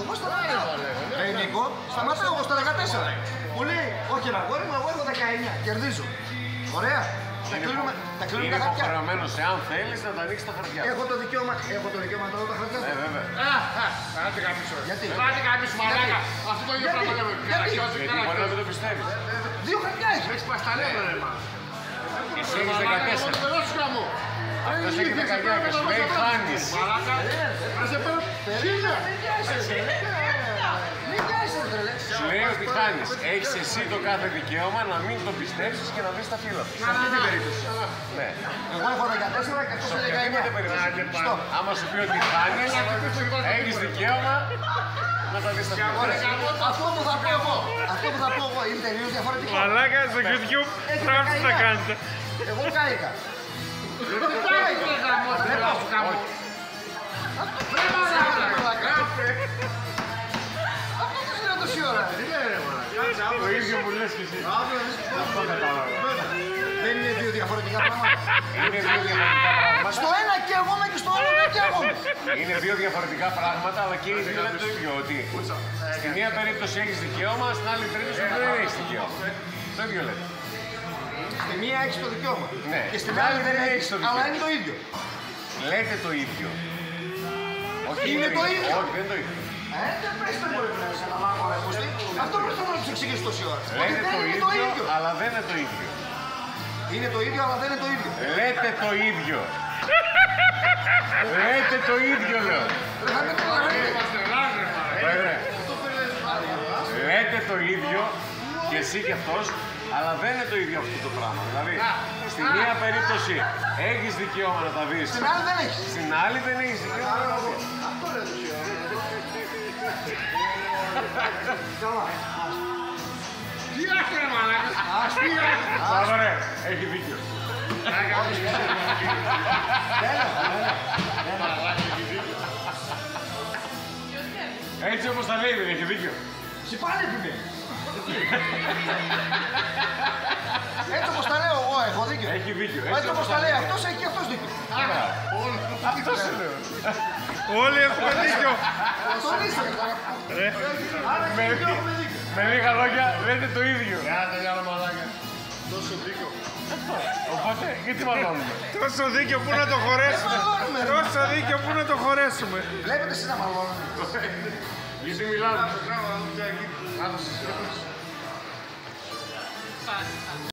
Εγώ σταματάω. Νίκο, σταματάω εγώ στα 14. Μου λέει, όχι ένα αγόρι μου, εγώ έχω 19. Κερδίζω. Ωραία. Τα κλείνουμε τα χαρτιά. Είναι υποχρεωμένος, εάν θέλεις, να τα ανοίξεις τα χαρτιά. Έχω το δικαίωμα να δω τα χαρτιά. Ναι, βέβαια. Άντε καμίσου. Γιατί? Άντε καμίσου, μαλάκα. Αυτό το ίδιο πράγμα λέμε. Γιατί μπορεί να μην το πιστεύεις. Δύο χαρτιά έχει. Έχεις πασταλέμπρα, ρε μα. Εσύ έχεις 14. Αυτός έχει 19 και σου λέει χάνεις. Μαλάκα. Θα σε παίρνω 1000. Σου λέει ότι χάνεις. Έχεις εσύ το κάθε δικαίωμα να μην το πιστέψεις και να βρεις τα φύλλα του. Σε αυτή την περίπτωση. Ναι. Εγώ έχω 14 και αυτός Σε έχει οποιαδήποτε 19. περίπτωση. Άμα σου πει ότι χάνεις, έχεις δικαίωμα να τα δεις τα φύλλα. Αυτό που θα πω εγώ είναι τελείως διαφορετικό. Μαλάκα, στο YouTube πράγματι θα κάνετε. Εγώ κάηκα. Αυτό δεν είναι τόση ώρα. Το ίδιο που λες και εσύ. Αυτό κατάλαβα. Δεν είναι δύο διαφορετικά πράγματα. Είναι δύο διαφορετικά πράγματα. Στο ένα και εγώ και στο άλλο δεν και εγώ. Είναι δύο διαφορετικά πράγματα, αλλά και οι δύο είναι το ίδιο. Ότι στη μία περίπτωση έχεις δικαίωμα, στην άλλη περίπτωση δεν έχεις δικαίωμα. Το ίδιο λέτε. Στη μία έχεις το δικαίωμα. Ναι. Και στην άλλη δεν έχεις το δικαίωμα. αλλά είναι το ίδιο. Λέτε το ίδιο. Όχι, Είναι το ίδιο. Όχι, δεν είναι το ίδιο. Δεν πρέπει να μπορεί να σε αναλάβω, ρε Κωστή. Αυτό πρέπει να τους εξηγήσω τόση ώρα. Ότι Λέτε δεν το είναι το ίδιο, ίδιο. αλλά δεν είναι το ίδιο. Είναι το ίδιο, αλλά δεν είναι το ίδιο. Λέτε το ίδιο. Λέτε το ίδιο, λέω. Δεν θα με Βέβαια. Λέτε το ίδιο και εσύ και αυτός, αλλά δεν είναι το ίδιο αυτό το πράγμα. Δηλαδή, στη μία περίπτωση έχεις δικαίωμα να τα δεις. Στην άλλη δεν έχεις. Στην άλλη δεν έχεις δικαίωμα να τα δεις. Αυτό λέω τόση ώρα. Καλά. Τι άκρε, μαλάκα. Πάμε ρε, έχει δίκιο. Έτσι όπως τα λέει δεν έχει δίκιο. Σε πάλι επιμένει. Έτσι όπως τα λέω εγώ έχω δίκιο. Έχει δίκιο. Έτσι όπως τα λέει αυτός έχει και αυτός δίκιο. Αυτό σου λέω. Όλοι έχουμε δίκιο. Τον είσαι. Άρα και οι δύο έχουμε δίκιο. Με λίγα λόγια λέτε το ίδιο. Άντε, γεια μαλάκα. Τόσο δίκιο. Οπότε, γιατί μαλώνουμε. Τόσο δίκιο που να το χωρέσουμε. Τόσο δίκιο που να το χωρέσουμε. Βλέπετε εσείς να μαλώνετε. Γιατί μιλάμε. Μπράβο,